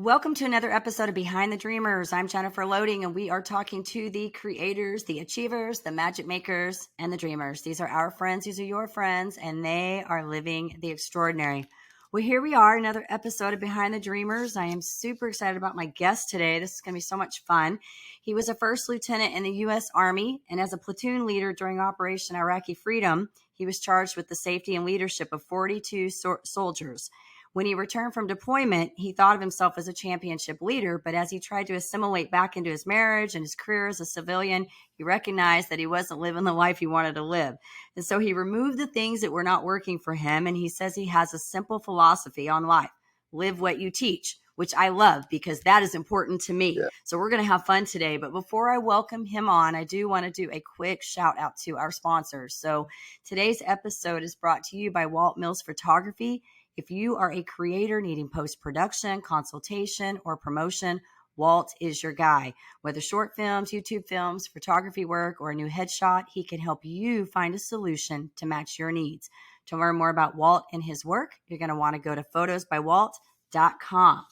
Welcome to another episode of Behind the Dreamers. I'm Jennifer Loehding, and we are talking to the creators, the achievers, the magic makers, and the dreamers. These are our friends. These are your friends, and they are living the extraordinary. Well, here we are, another episode of Behind the Dreamers. I am super excited about my guest today. This is going to be so much fun. He was a first lieutenant in the U.S. Army, and as a platoon leader during Operation Iraqi Freedom, he was charged with the safety and leadership of 42 soldiers. When he returned from deployment, he thought of himself as a championship leader, but as he tried to assimilate back into his marriage and his career as a civilian, he recognized that he wasn't living the life he wanted to live. And so he removed the things that were not working for him, and he says he has a simple philosophy on life: live what you teach, which I love because that is important to me. Yeah. So we're going to have fun today. But before I welcome him on, I do want to do a quick shout out to our sponsors. So today's episode is brought to you by Walt Mills Photography. If you are a creator needing post-production, consultation, or promotion, Walt is your guy. Whether short films, YouTube films, photography work, or a new headshot, he can help you find a solution to match your needs. To learn more about Walt and his work, you're going to want to go to photosbywalt.com.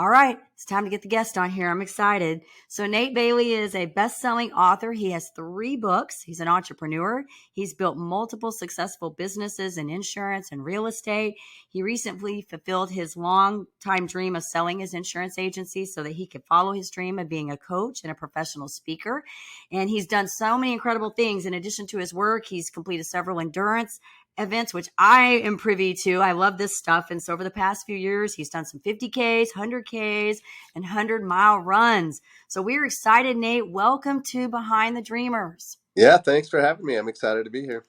All right, it's time to get the guest on here. I'm excited. So Nate Bailey is a best-selling author. He has 3 books. He's an entrepreneur. He's built multiple successful businesses in insurance and real estate. He recently fulfilled his long-time dream of selling his insurance agency so that he could follow his dream of being a coach and a professional speaker. And he's done so many incredible things. In addition to his work, he's completed several endurance events, which I am privy to. I love this stuff. And so over the past few years, he's done some 50Ks, 100Ks, and 100-mile runs. So we're excited, Nate. Welcome to Behind the Dreamers. Yeah, thanks for having me. I'm excited to be here.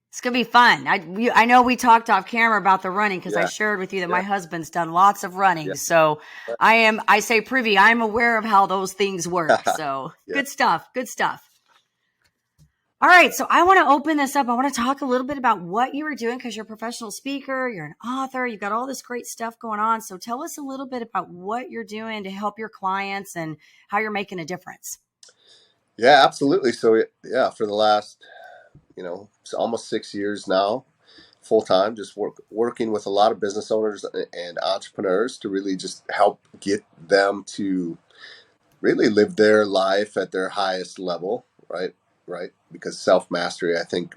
It's going to be fun. I know we talked off camera about the running because I shared with you that my husband's done lots of running. Yeah. So I say privy. I'm aware of how those things work. So Good stuff. Good stuff. All right, so I want to open this up. I want to talk a little bit about what you were doing because you're a professional speaker, you're an author, you've got all this great stuff going on. So tell us a little bit about what you're doing to help your clients and how you're making a difference. Yeah, absolutely. So for the last, it's almost 6 years now, full time, just working with a lot of business owners and entrepreneurs to really just help get them to really live their life at their highest level, right? Because self-mastery, I think,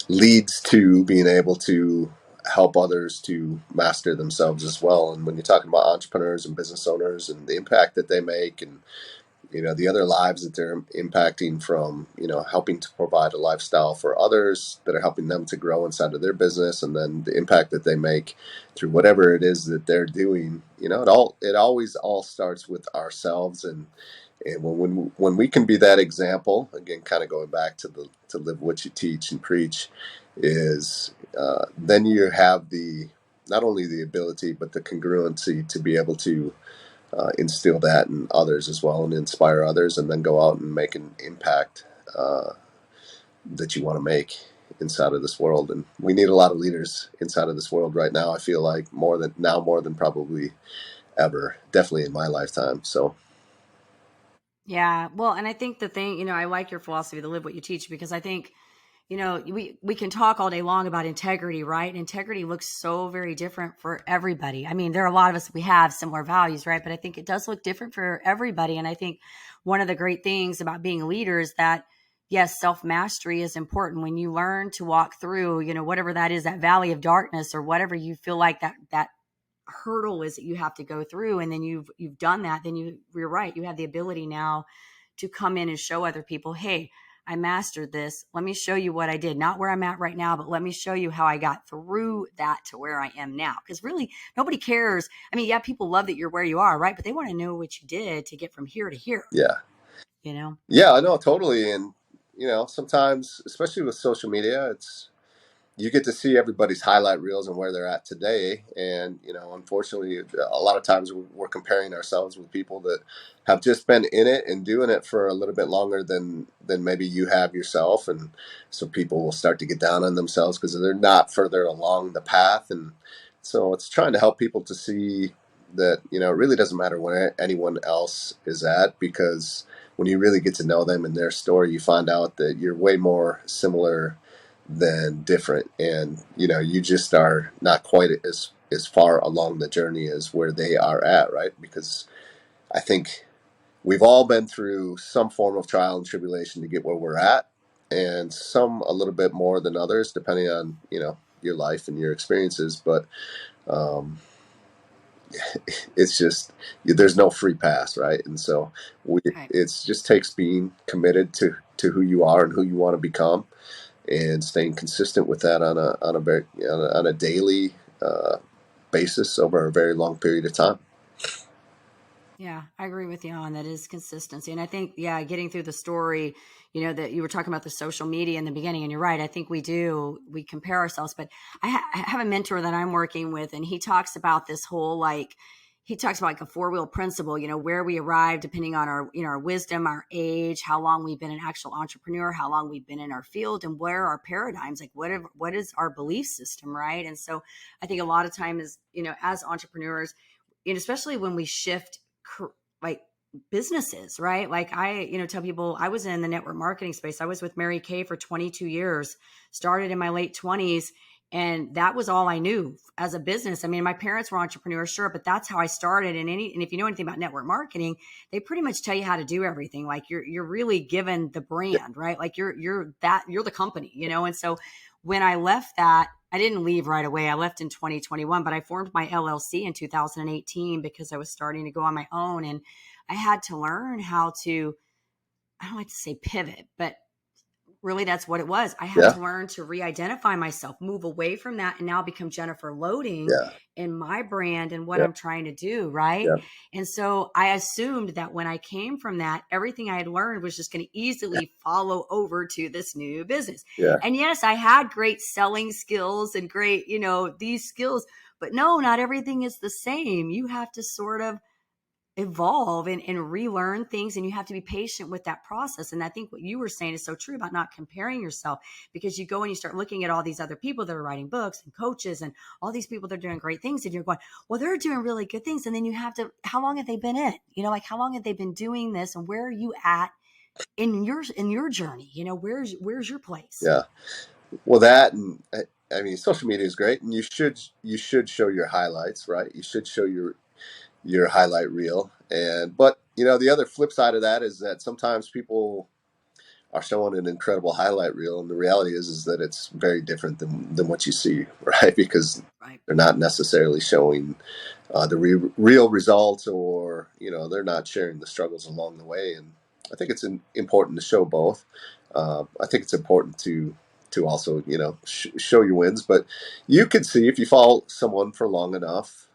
leads to being able to help others to master themselves as well. And when you're talking about entrepreneurs and business owners and the impact that they make and, the other lives that they're impacting from, helping to provide a lifestyle for others that are helping them to grow inside of their business, and then the impact that they make through whatever it is that they're doing, it always all starts with ourselves. And when we can be that example, again, kind of going back to live what you teach and preach, is then you have not only the ability but the congruency to be able to instill that in others as well and inspire others, and then go out and make an impact that you want to make inside of this world. And we need a lot of leaders inside of this world right now. I feel like more than probably ever, definitely in my lifetime. So. Yeah. Well, and I think the thing, I like your philosophy to live what you teach, because I think, we can talk all day long about integrity, right? And integrity looks so very different for everybody. I mean, there are a lot of us, we have similar values, right? But I think it does look different for everybody. And I think one of the great things about being a leader is that, yes, self-mastery is important. When you learn to walk through, whatever that is, that valley of darkness, or whatever you feel like that hurdle is that you have to go through, and then you've done that, then you're right. You have the ability now to come in and show other people, hey, I mastered this. Let me show you what I did. Not where I'm at right now, but let me show you how I got through that to where I am now. Because really, nobody cares. I mean, yeah, people love that you're where you are, right? But they want to know what you did to get from here to here. Yeah. Yeah, I know, totally. And, sometimes, especially with social media, you get to see everybody's highlight reels and where they're at today. And, unfortunately, a lot of times we're comparing ourselves with people that have just been in it and doing it for a little bit longer than maybe you have yourself. And so people will start to get down on themselves because they're not further along the path. And so it's trying to help people to see that, it really doesn't matter where anyone else is at, because when you really get to know them and their story, you find out that you're way more similar than different. And, you just are not quite as as far along the journey as where they are at, right? Because I think we've all been through some form of trial and tribulation to get where we're at, and some a little bit more than others, depending on, your life and your experiences. But um, it's just, there's no free pass, right? And so Right. it's just takes being committed to who you are and who you want to become, and staying consistent with that on a daily basis over a very long period of time. Yeah, I agree with you on that is consistency. And I think, yeah, getting through the story, that you were talking about the social media in the beginning, and you're right. I think we compare ourselves, but I have a mentor that I'm working with, and he talks about this whole, he talks about like a four-wheel principle, where we arrive depending on our wisdom, our age, how long we've been an actual entrepreneur, how long we've been in our field, and where our paradigms, like what is our belief system, right? And so I think a lot of time is, as entrepreneurs, and especially when we shift like businesses, right? Like I, tell people I was in the network marketing space. I was with Mary Kay for 22 years, started in my late 20s. And that was all I knew as a business. I mean, my parents were entrepreneurs, sure, but that's how I started. And if you know anything about network marketing, they pretty much tell you how to do everything. Like you're really given the Yeah, brand, right? Like you're the company, And so when I left that, I didn't leave right away. I left in 2021, but I formed my LLC in 2018 because I was starting to go on my own, and I had to learn how to, I don't like to say pivot, but really that's what it was. I had yeah, to learn to re-identify myself, move away from that, and now become Jennifer Loehding yeah, in my brand and what yeah, I'm trying to do, right? yeah, And so I assumed that when I came from that, everything I had learned was just going to easily follow over to this new business. yeah, And yes, I had great selling skills and great, these skills, but no, not everything is the same. You have to sort of evolve and relearn things, and you have to be patient with that process. And I think what you were saying is so true about not comparing yourself, because you go and you start looking at all these other people that are writing books and coaches and all these people that are doing great things, and you're going, well, they're doing really good things. And then you have to, how long have they been in, like how long have they been doing this, and where are you at in your journey? Where's your place? yeah. Well, that, and I mean, social media is great, and you should show your highlights, right? You should show your highlight reel, but the other flip side of that is that sometimes people are showing an incredible highlight reel, and the reality is that it's very different than what you see, right? Because Right. they're not necessarily showing the real results, or they're not sharing the struggles along the way. And I think it's important to show both. I think it's important to also show your wins, but you can see, if you follow someone for long enough,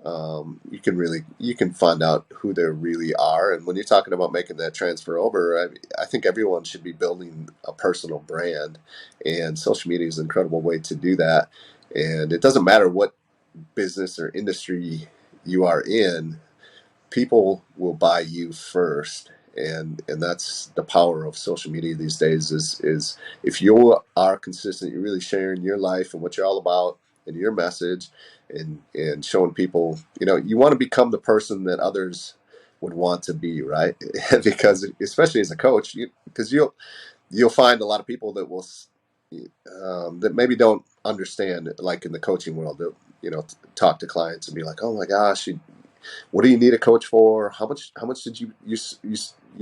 you can find out who they really are. And when you're talking about making that transfer over, I think everyone should be building a personal brand, and social media is an incredible way to do that. And it doesn't matter what business or industry you are in, people will buy you first. And that's the power of social media these days, is if you are consistent, you're really sharing your life and what you're all about and your message, and showing people, you want to become the person that others would want to be, right? Because especially as a coach, because you'll find a lot of people that will that maybe don't understand, like in the coaching world, that talk to clients and be like, oh my gosh, what do you need a coach for? How much did you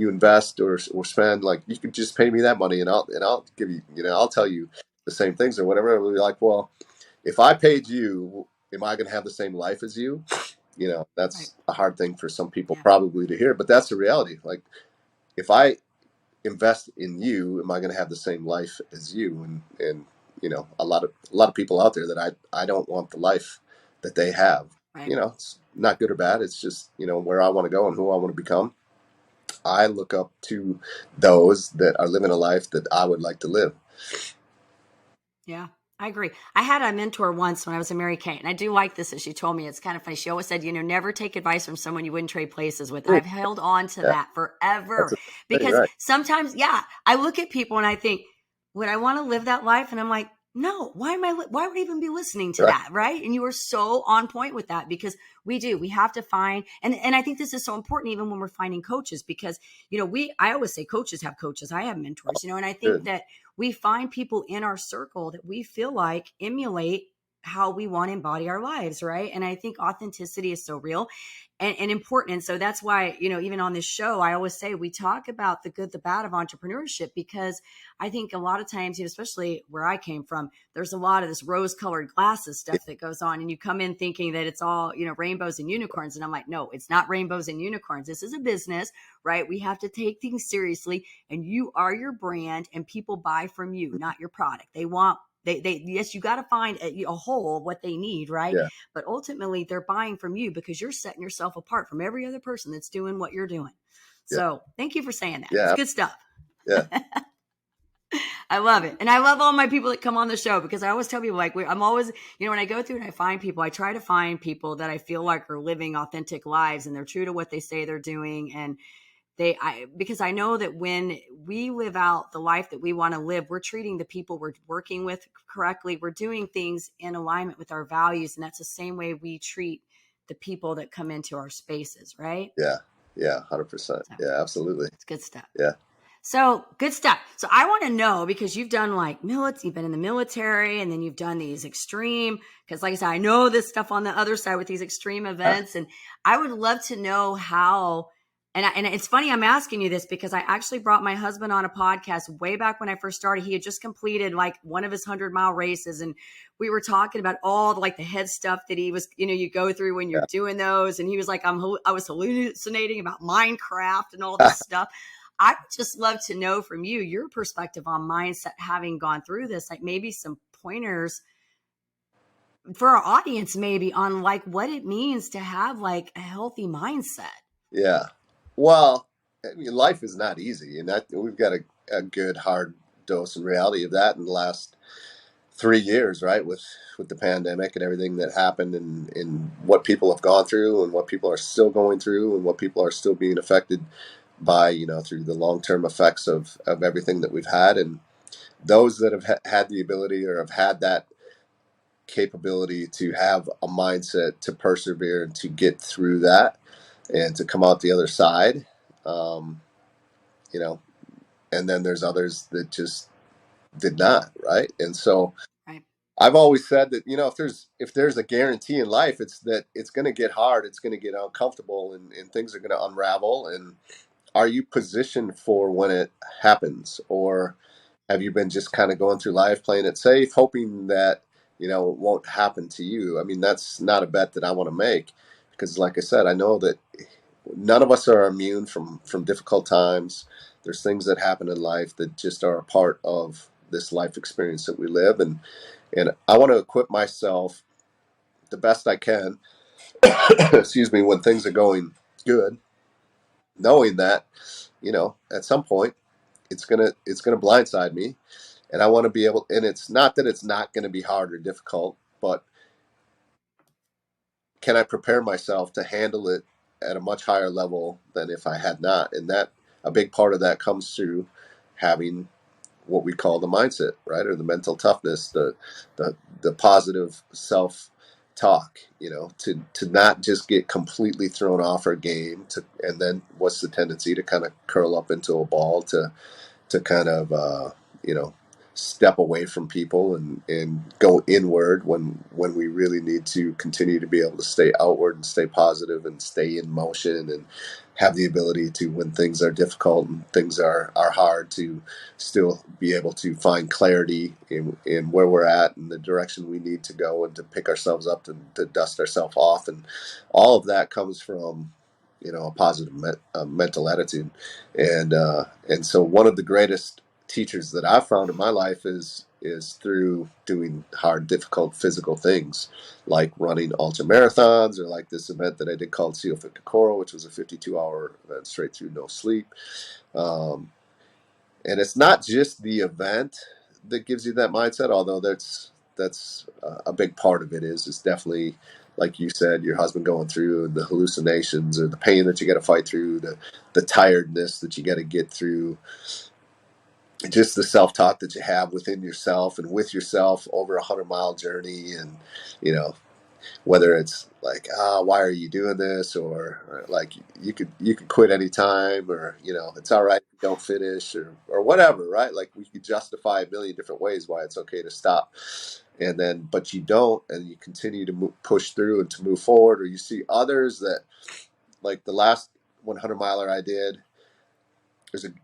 invest or spend? Like, you could just pay me that money, and I'll give you, I'll tell you the same things or whatever. We'll be like, well, if I paid you, am I going to have the same life as you? Right. That's a hard thing for some people Yeah. probably to hear, but that's the reality. Like, if I invest in you, am I going to have the same life as you? And a lot of people out there that I don't want the life that they have. Right. It's not good or bad. It's just where I want to go and who I want to become. I look up to those that are living a life that I would like to live. Yeah, I agree. I had a mentor once when I was in Mary Kay, and I do like this that she told me. It's kind of funny. She always said, never take advice from someone you wouldn't trade places with. And I've held on to Yeah, that that's forever, a thing, because right? sometimes, yeah, I look at people and I think, would I want to live that life? And I'm like, no, why would I even be listening to Right. that? Right. And you are so on point with that, because we have to find, and I think this is so important even when we're finding coaches, because, I always say coaches have coaches. I have mentors, and I think Good. that we find people in our circle that we feel like emulate how we want to embody our lives, right? And I think authenticity is so real and important. And so that's why, even on this show, I always say we talk about the good, the bad of entrepreneurship, because I think a lot of times, especially where I came from, there's a lot of this rose colored glasses stuff that goes on. And you come in thinking that it's all, rainbows and unicorns. And I'm like, no, it's not rainbows and unicorns. This is a business, right? We have to take things seriously, and you are your brand, and people buy from you, not your product. They want, yes, you got to find a whole what they need, right? Yeah. But ultimately they're buying from you because you're setting yourself apart from every other person that's doing what you're doing. Yeah. So thank you for saying that. It's Yeah. good stuff. Yeah. I love it. And I love all my people that come on the show, because I always tell people, like, I'm always, when I go through and I find people, I try to find people that I feel like are living authentic lives and they're true to what they say they're doing. And because I know that when we live out the life that we want to live, we're treating the people we're working with correctly. We're doing things in alignment with our values. And that's the same way we treat the people that come into our spaces, right? Yeah. Yeah. 100%. So Yeah. Absolutely. it's good stuff. Yeah. So good stuff. So I want to know, because you've done like you've been in the military, and then you've done these extreme, because like I said, I know this stuff on the other side with these extreme events. And I would love to know how, and it's funny I'm asking you this, because I actually brought my husband on a podcast way back when I first started. He had just completed like one of his 100-mile races. And we were talking about all like the head stuff that he was, you go through when you're doing those. And he was like, I was hallucinating about Minecraft and all this stuff. I would just love to know from you, your perspective on mindset, having gone through this, like maybe some pointers for our audience, maybe on like what it means to have like a healthy mindset. Yeah. Well, I mean, life is not easy, and we've got a good hard dose and reality of that in the last 3 years, right? With the pandemic and everything that happened, and what people have gone through, and what people are still going through, and what people are still being affected by, through the long term effects of everything that we've had. And those that have had the ability, or have had that capability to have a mindset to persevere and to get through that and to come out the other side, um, you know, and then there's others that just did not, right? And so Right. I've always said that, if there's a guarantee in life, it's that it's going to get hard, it's going to get uncomfortable, and things are going to unravel. And are you positioned for when it happens, or have you been just kind of going through life playing it safe, hoping that it won't happen to you? I mean, that's not a bet that I want to make, because, like I said, I know that none of us are immune from difficult times. There's things that happen in life that just are a part of this life experience that we live, and I want to equip myself the best I can. Excuse me, when things are going good, knowing that at some point it's gonna blindside me, and I want to be able. And it's not that it's not going to be hard or difficult, but can I prepare myself to handle it at a much higher level than if I had not? And that, a big part of that comes through having what we call the mindset, right? Or the mental toughness, the positive self talk, to not just get completely thrown off our game, and then what's the tendency to kind of curl up into a ball, to kind of you know step away from people, and go inward, when we really need to continue to be able to stay outward and stay positive and stay in motion, and have the ability to, when things are difficult and things are hard, to still be able to find clarity in where we're at and the direction we need to go, and to pick ourselves up, to dust ourselves off. And all of that comes from a positive mental attitude. And so one of the greatest teachers that I've found in my life is through doing hard, difficult physical things, like running ultra marathons, or like this event that I did called Seal 50 Coral, which was a 52-hour event straight through, no sleep. Um, and it's not just the event that gives you that mindset, although that's a big part of it. Is definitely, like you said, your husband going through, and the hallucinations, or the pain that you got to fight through, the tiredness that you got to get through, just the self-talk that you have within yourself and with yourself over 100-mile journey. And whether it's like, why are you doing this, or like, you could quit anytime, or it's all right if you don't finish, or whatever, right? Like, we could justify a million different ways why it's okay to stop. and then but you don't, and you continue to push through and to move forward. Or you see others that, like the last 100 miler I did,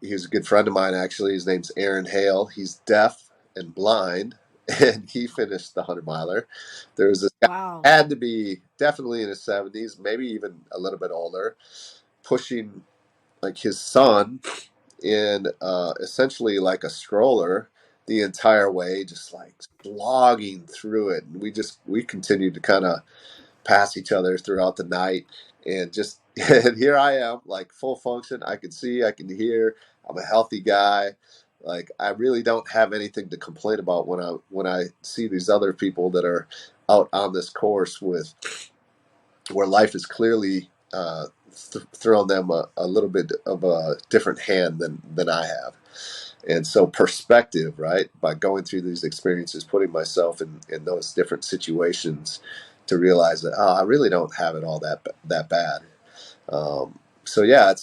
he's a good friend of mine, actually. His name's Aaron Hale. He's deaf and blind, and he finished the 100 miler. There was this guy, Wow. had to be definitely in his 70s, maybe even a little bit older, pushing like his son in essentially like a stroller the entire way, just like slogging through it. And we continued to kind of pass each other throughout the night, and just and here I am, like full function. I can see, I can hear. I'm a healthy guy. Like I really don't have anything to complain about when I see these other people that are out on this course with where life is clearly thrown them a little bit of a different hand than I have. And so perspective, right? By going through these experiences, putting myself in those different situations to realize that, oh, I really don't have it all that bad. So yeah,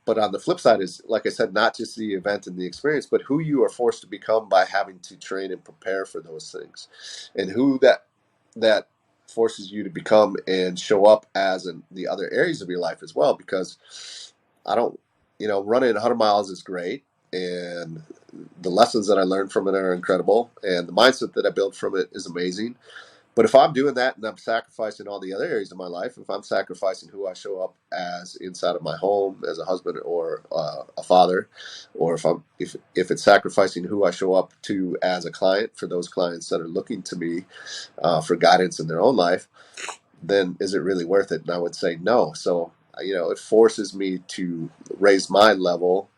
but on the flip side is, like I said, not just the event and the experience, but who you are forced to become by having to train and prepare for those things, and who that forces you to become and show up as in the other areas of your life as well. Because I don't, running 100 miles is great, and the lessons that I learned from it are incredible, and the mindset that I built from it is amazing. But if I'm doing that and I'm sacrificing all the other areas of my life, if I'm sacrificing who I show up as inside of my home as a husband or a father, or if it's sacrificing who I show up to as a client for those clients that are looking to me for guidance in their own life, then is it really worth it? And I would say no. So it forces me to raise my level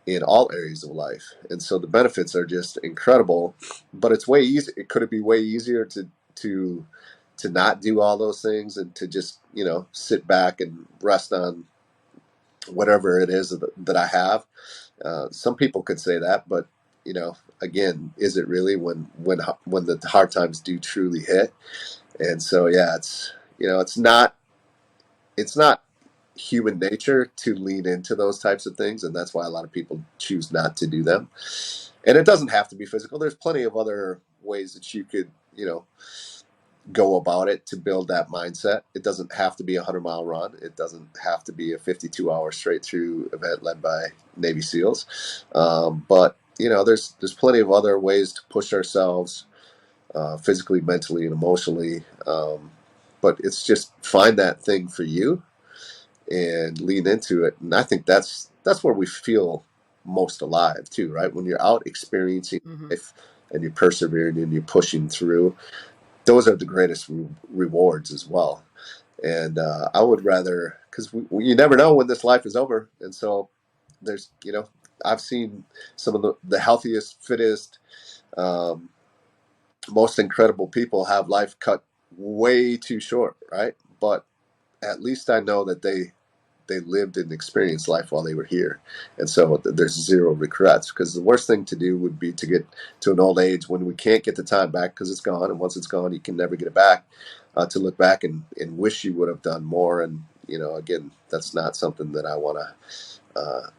in all areas of life, and so the benefits are just incredible. But it's way easy. Could it be way easier to to not do all those things and to just sit back and rest on whatever it is that I have? Some people could say that, but again, is it really when the hard times do truly hit? And so yeah, it's not human nature to lean into those types of things, and that's why a lot of people choose not to do them. And it doesn't have to be physical. There's plenty of other ways that you could go about it to build that mindset. It doesn't have to be a 100-mile run. It doesn't have to be a 52-hour straight through event led by Navy SEALs. But there's plenty of other ways to push ourselves physically, mentally, and emotionally. But it's just find that thing for you and lean into it. And I think that's where we feel most alive too, right? When you're out experiencing Mm-hmm. life and you're persevering and you're pushing through, those are the greatest rewards as well. And I would rather, because you never know when this life is over. And so there's, I've seen some of the healthiest, fittest, um, most incredible people have life cut way too short, right? But at least I know that they lived and experienced life while they were here. And so there's zero regrets, because the worst thing to do would be to get to an old age when we can't get the time back because it's gone. And once it's gone, you can never get it back, to look back and wish you would have done more. And, again, that's not something that I want to,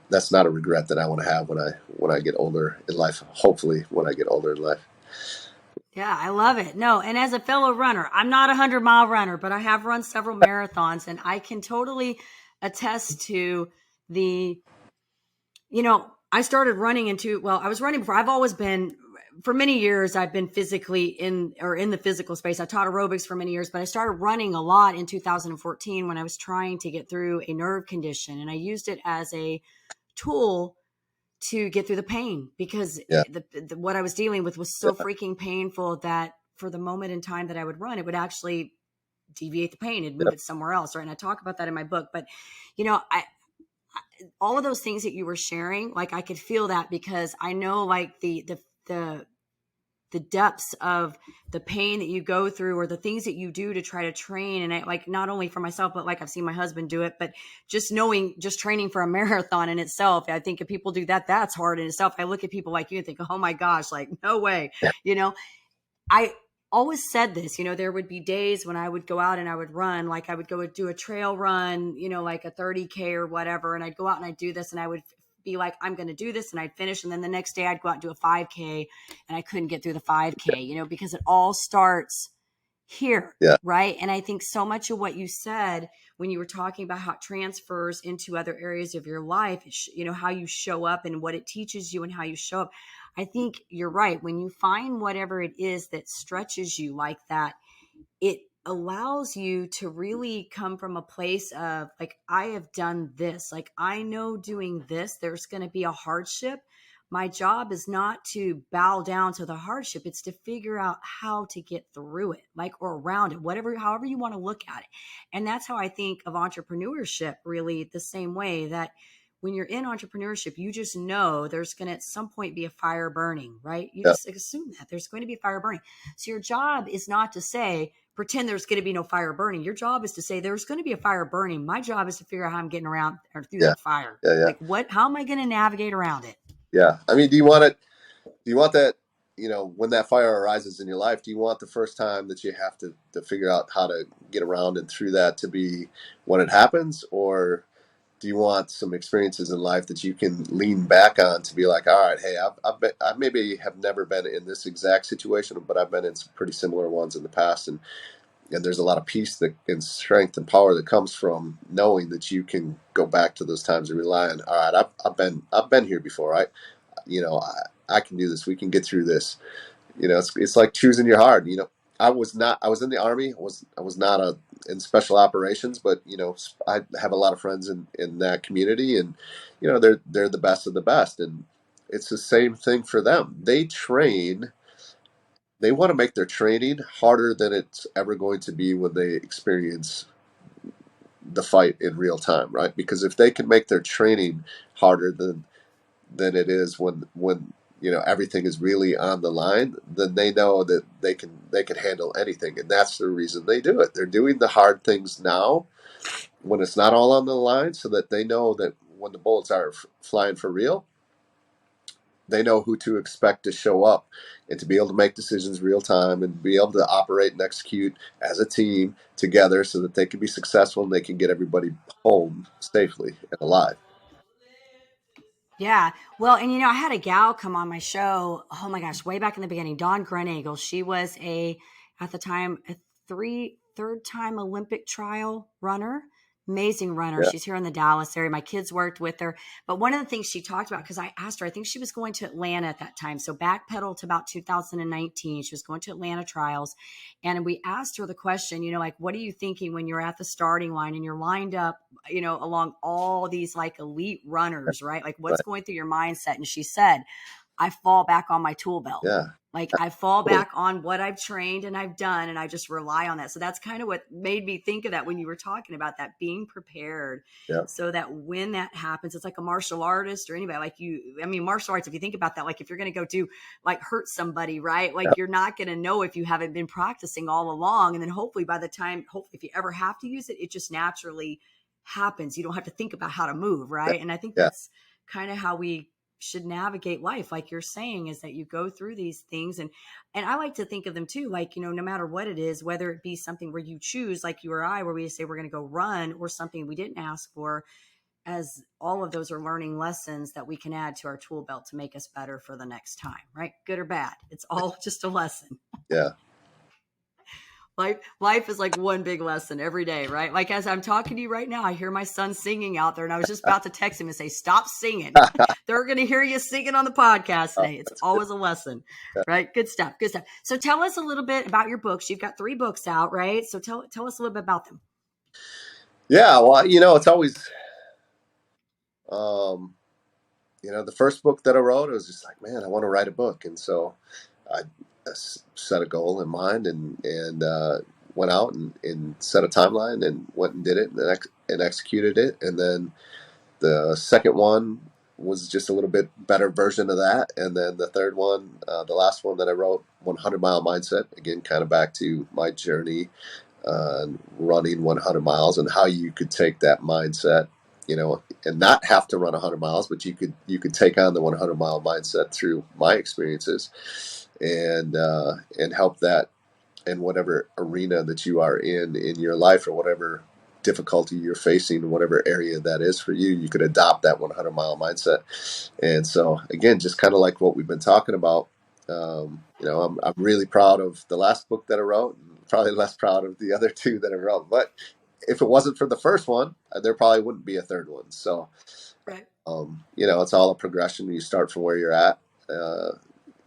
that's not a regret that I want to have when I get older in life, hopefully when I get older in life. Yeah, I love it. No, and as a fellow runner, I'm not a 100-mile runner, but I have run several marathons, and I can totally attest to the, I started running I was running before. I've always been, for many years, I've been physically in the physical space. I taught aerobics for many years, but I started running a lot in 2014 when I was trying to get through a nerve condition, and I used it as a tool to get through the pain, because Yeah. what I was dealing with was so freaking painful that for the moment in time that I would run, it would actually deviate the pain and Yeah. move it somewhere else. Right. And I talk about that in my book, but all of those things that you were sharing, like I could feel that, because I know like the depths of the pain that you go through, or the things that you do to try to train. And I, like, not only for myself, but like I've seen my husband do it, but just training for a marathon in itself. I think if people do that, that's hard in itself. I look at people like you and think, oh my gosh, like no way, you know, I always said this, there would be days when I would go out and I would run, like I would go do a trail run, like a 30K or whatever. And I'd go out and I'd do this, and I would be like, I'm going to do this, and I'd finish. And then the next day I'd go out and do a 5K and I couldn't get through the 5K, because it all starts here. Yeah. Right. And I think so much of what you said when you were talking about how it transfers into other areas of your life, how you show up and what it teaches you and how you show up. I think you're right. When you find whatever it is that stretches you like that, it allows you to really come from a place of like, I have done this. Like, I know doing this, there's going to be a hardship. My job is not to bow down to the hardship. It's to figure out how to get through it, like, or around it, however you want to look at it. And that's how I think of entrepreneurship, really the same way that when you're in entrepreneurship, you just know there's going to at some point be a fire burning, right? You Yeah. just assume that there's going to be a fire burning. So your job is not to say, pretend there's going to be no fire burning. Your job is to say there's going to be a fire burning. My job is to figure out how I'm getting around or through Yeah. that fire. Yeah. Yeah. Like, how am I going to navigate around it? Yeah. I mean, do you want it? Do you want that? When that fire arises in your life, do you want the first time that you have to figure out how to get around and through that to be when it happens, or do you want some experiences in life that you can lean back on to be like, all right, hey, I maybe have never been in this exact situation, but I've been in some pretty similar ones in the past, and there's a lot of peace and strength and power that comes from knowing that you can go back to those times and rely on, all right, I've been here before, right? I can do this. We can get through this. It's like choosing your hard. I was in the Army. I was not in special operations, but I have a lot of friends in that community, and they're the best of the best, and it's the same thing for them. They want to make their training harder than it's ever going to be when they experience the fight in real time, right? Because if they can make their training harder than it is when everything is really on the line, then they know that they can handle anything, and that's the reason they do it. They're doing the hard things now when it's not all on the line, so that they know that when the bullets are flying for real, they know who to expect to show up and to be able to make decisions real time and be able to operate and execute as a team together so that they can be successful and they can get everybody home safely and alive. Yeah. Well, and I had a gal come on my show. Oh my gosh, way back in the beginning, Dawn Grenagel. She was at the time, a third time Olympic trial runner. Amazing runner. Yeah. She's here in the Dallas area. My kids worked with her. But one of the things she talked about, because I asked her, I think she was going to Atlanta at that time. So backpedal to about 2019. She was going to Atlanta trials. And we asked her the question, like, what are you thinking when you're at the starting line and you're lined up, along all these like elite runners, right? Like, what's Right. going through your mindset? And she said, I fall back on my tool belt. Yeah. Like, I fall Totally. back on what I've trained and I've done, and I just rely on that. So that's kind of what made me think of that when you were talking about that, being prepared Yeah. so that when that happens, it's like a martial artist or anybody like martial arts, if you think about that, like if you're going to go do like hurt somebody, right? Like Yeah. you're not going to know if you haven't been practicing all along. And then hopefully if you ever have to use it, it just naturally happens. You don't have to think about how to move, Yeah. right? And I think Yeah. that's kind of how we should navigate life, like you're saying, is that you go through these things. And I like to think of them too, like, no matter what it is, whether it be something where you choose, like you or I, where we say we're going to go run, or something we didn't ask for, as all of those are learning lessons that we can add to our tool belt to make us better for the next time, right? Good or bad, it's all just a lesson. Yeah. Life is like one big lesson every day, right? Like as I'm talking to you right now, I hear my son singing out there, and I was just about to text him and say, stop singing. They're going to hear you singing on the podcast Oh, today. It's that's good. always a lesson, Yeah. right? Good stuff. Good stuff. So tell us a little bit about your books. You've got 3 books out, right? So tell us a little bit about them. Yeah. Well, it's always, um, the first book that I wrote, I was just like, man, I want to write a book. And so I set a goal in mind and went out and set a timeline and went and did it and executed it. And then the second one was just a little bit better version of that. And then the third one, the last one that I wrote, 100 Mile Mindset, again, kind of back to my journey running 100 miles and how you could take that mindset, and not have to run 100 miles, but you could take on the 100-mile mindset through my experiences and help that in whatever arena that you are in your life, or whatever difficulty you're facing, whatever area that is for you, you could adopt that 100-mile mindset. And so, again, just kind of like what we've been talking about, I'm really proud of the last book that I wrote, and probably less proud of the other two that I wrote. But if it wasn't for the first one, there probably wouldn't be a third one. So, Right. it's all a progression. You start from where you're at. Uh,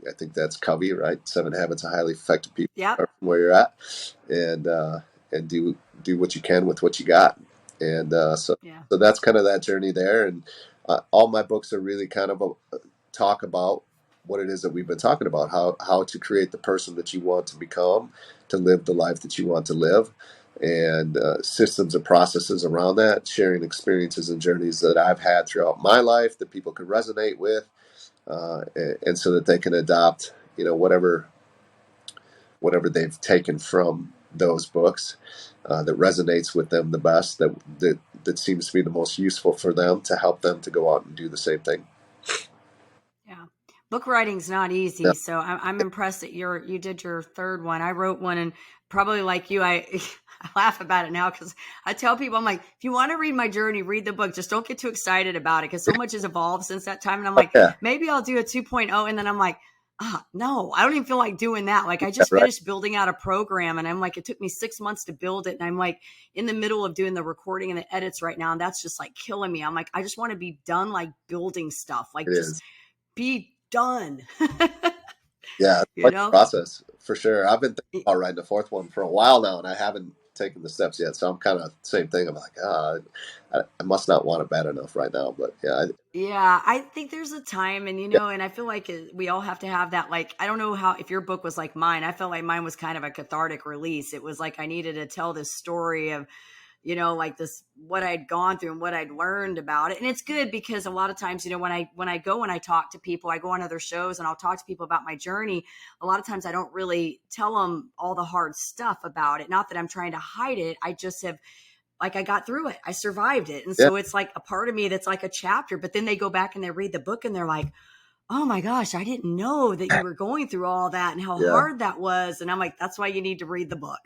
I think that's Covey, right? 7 Habits of Highly Effective People. Yep. Start from where you're at, and do what you can with what you got. And Yeah. so that's kind of that journey there. And all my books are really kind of talk about what it is that we've been talking about, how to create the person that you want to become, to live the life that you want to live, and systems and processes around that, sharing experiences and journeys that I've had throughout my life that people can resonate with, and so that they can adopt, whatever they've taken from those books that resonates with them the best, that seems to be the most useful for them, to help them to go out and do the same thing. Yeah. Book writing's not Yeah, easy. So I'm impressed that you did your third one. I wrote one, and probably like you, I laugh about it now because I tell people, I'm like, if you want to read my journey, read the book. Just don't get too excited about it because so much has evolved since that time. And I'm like, yeah, maybe I'll do a 2.0. And then I'm like, no, I don't even feel like doing that. Like I yeah, just right. finished building out a program, and I'm like, it took me 6 months to build it. And I'm like in the middle of doing the recording and the edits right now. And that's just like killing me. I'm like, I just want to be done like building stuff, It like just is. be done. Yeah, it's you quite the know? process for sure. I've been thinking about writing a fourth one for a while now, and I haven't taken the steps yet. So I'm kind of same thing. I'm like, I must not want it bad enough right now. But yeah, Yeah, I think there's a time, and yeah, and I feel like we all have to have that. Like, I don't know how, if your book was like mine, I felt like mine was kind of a cathartic release. It was like I needed to tell this story of, like this, what I'd gone through and what I'd learned about it. And it's good because a lot of times, when I go and I talk to people, I go on other shows and I'll talk to people about my journey. A lot of times I don't really tell them all the hard stuff about it. Not that I'm trying to hide it. I just have, like, I got through it. I survived it. And yeah, so it's like a part of me that's like a chapter, but then they go back and they read the book and they're like, oh my gosh, I didn't know that you were going through all that and how yeah, hard that was. And I'm like, that's why you need to read the book.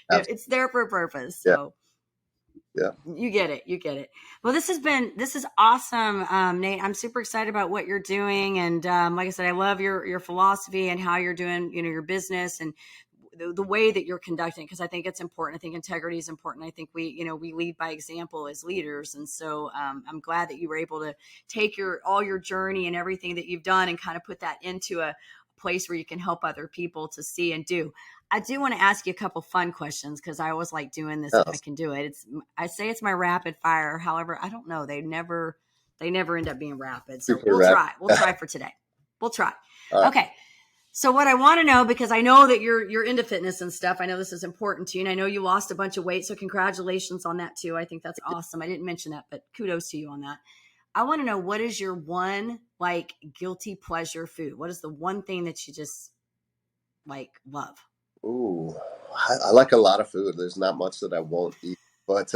absolutely, It's there for a purpose. yeah, So yeah. you get it. You get it. Well, this is awesome, Nate. I'm super excited about what you're doing. And like I said, I love your philosophy and how you're doing, your business and the way that you're conducting, because I think it's important. I think integrity is important. I think we lead by example as leaders. And so I'm glad that you were able to take all your journey and everything that you've done and kind of put that into a place where you can help other people to see and do. I do want to ask you a couple fun questions because I always like doing this if Yeah, I can do it. I say it's my rapid fire. However, I don't know. They never end up being rapid. So super we'll rad. try. We'll try for today. We'll try. All right. Okay. So what I want to know, because I know that you're into fitness and stuff, I know this is important to you, and I know you lost a bunch of weight, so congratulations on that too. I think that's awesome. I didn't mention that, but kudos to you on that. I want to know, what is your one like guilty pleasure food? What is the one thing that you just like love? Ooh, I like a lot of food. There's not much that I won't eat, but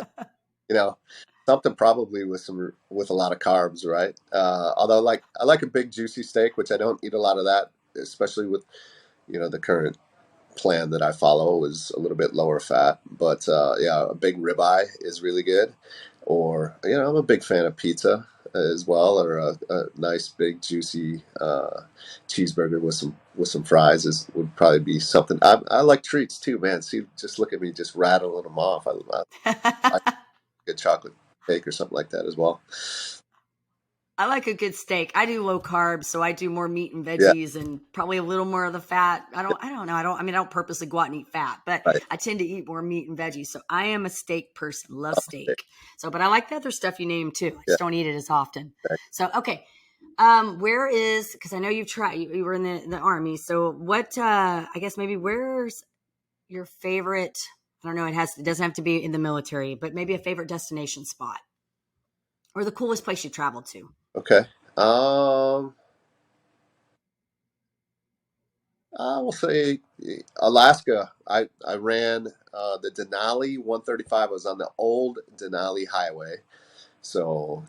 you know, something probably with a lot of carbs, right? Although I like a big juicy steak, which I don't eat a lot of that, especially with the current plan that I follow is a little bit lower fat. But yeah, a big ribeye is really good. Or I'm a big fan of pizza as well, or a nice big juicy cheeseburger with some fries would probably be something. I like treats too, man. See, just look at me, just rattling them off. I like a good chocolate cake or something like that as well. I like a good steak. I do low carbs, so I do more meat and Yeah, veggies and probably a little more of the fat. I don't know. I don't purposely go out and eat fat, but right. I tend to eat more meat and veggies. So I am a steak person. Love Okay. steak. So, but I like the other stuff you named too. I Yeah. just don't eat it as often. Okay. So, okay. Because I know you were in the army. So what, I guess maybe where's your favorite, I don't know, it doesn't have to be in the military, but maybe a favorite destination spot or the coolest place you traveled to. Okay. Um, I will say Alaska. I ran the Denali 135. I was on the old Denali Highway, so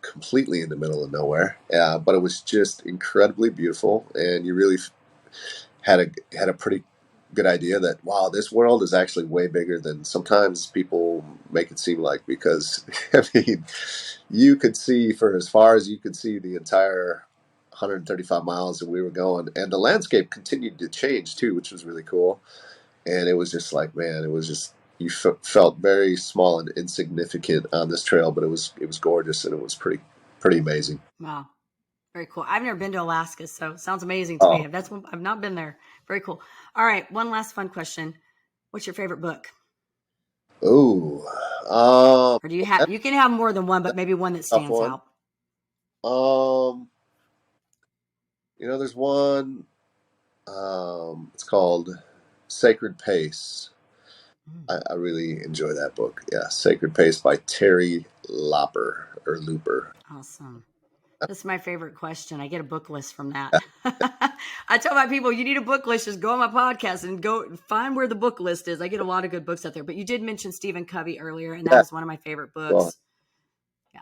completely in the middle of nowhere. But it was just incredibly beautiful, and you really had a pretty good idea that, wow, this world is actually way bigger than sometimes people make it seem like, because I mean, you could see for as far as you could see the entire 135 miles that we were going, and the landscape continued to change too, which was really cool. And it was just like, man, it was just, you felt very small and insignificant on this trail, but it was gorgeous, and it was pretty amazing. Wow. Very cool. I've never been to Alaska, so sounds amazing to me. Oh, That's one, I've not been there. Very cool. All right. One last fun question. What's your favorite book? ooh, Or do you that's have, you can have more than one, but a maybe one that tough stands one. out. Um, there's one. It's called Sacred Pace. Mm, I really enjoy that book. Yeah, Sacred Pace by Terry Lopper or Looper. awesome. This is my favorite question. I get a book list from that. I tell my people, you need a book list, just go on my podcast and go find where the book list is. I get a lot of good books out there. But you did mention Stephen Covey earlier, and that Yeah, is one of my favorite well, books. Yeah,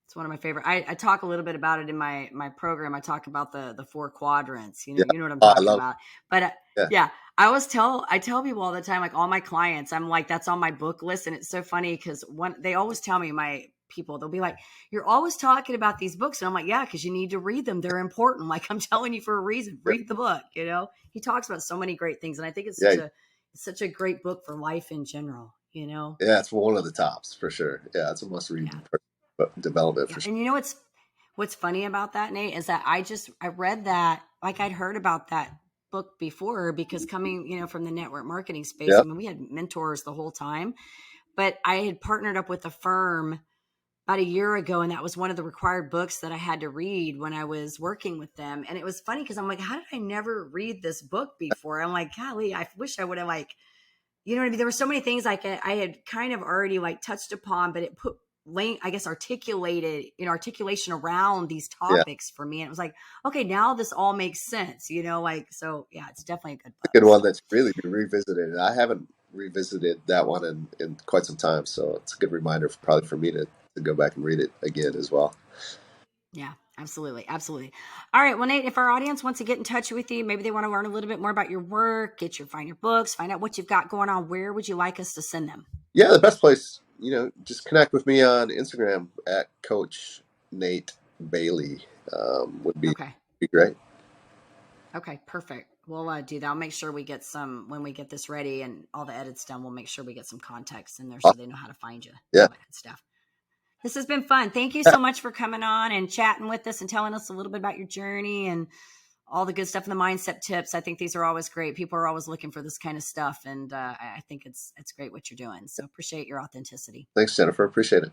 it's one of my favorite. I talk a little bit about it in my program. I talk about the four quadrants. yeah. You know what I'm Oh, I talking love. about. But Yeah, yeah, I tell people all the time, like all my clients, I'm like, that's on my book list, and it's so funny because one they always tell me, my people, they'll be like, you're always talking about these books, and I'm like, yeah, because you need to read them. They're important. Like I'm telling you for a reason. yeah, Read the book. He talks about so many great things, and I think yeah. it's such a great book for life in general. Yeah, it's one of the tops for sure. Yeah, it's a must-read Yeah. development Yeah. for sure. And what's funny about that, Nate, is that I read that, like I'd heard about that book before because coming, from the network marketing space, Yeah, I mean, we had mentors the whole time, but I had partnered up with a firm about a year ago, and that was one of the required books that I had to read when I was working with them. And it was funny because I'm like, how did I never read this book before? I'm like, golly, I wish I would have, like, you know what I mean? There were so many things like I had kind of already like touched upon, but it put I guess articulated, articulation around these yeah. topics for me. And it was like, okay, now this all makes sense, like, so yeah, it's definitely a good A book. good one So that's really been revisited. I haven't revisited that one in quite some time, so it's a good reminder probably for me to go back and read it again as well. yeah, absolutely. Absolutely. All right. Well, Nate, if our audience wants to get in touch with you, maybe they want to learn a little bit more about your work, find your books, find out what you've got going on, where would you like us to send them? Yeah, the best place, just connect with me on Instagram at Coach Nate Bailey. Would Okay. be great. Okay, perfect. We'll do that. I'll make sure we get some when we get this ready and all the edits done. We'll make sure we get some context in there so Awesome. they know how to find you, Yeah, all that good stuff. This has been fun. Thank you so much for coming on and chatting with us and telling us a little bit about your journey and all the good stuff and the mindset tips. I think these are always great. People are always looking for this kind of stuff, and I think it's great what you're doing. So appreciate your authenticity. thanks, Jennifer. Appreciate it.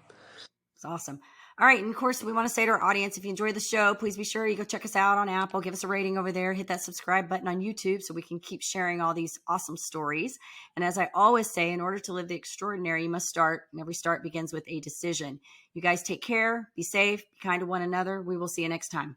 It's awesome. All right. And of course, we want to say to our audience, if you enjoy the show, please be sure you go check us out on Apple, give us a rating over there, hit that subscribe button on YouTube so we can keep sharing all these awesome stories. And as I always say, in order to live the extraordinary, you must start, and every start begins with a decision. You guys take care, be safe, be kind to one another. We will see you next time.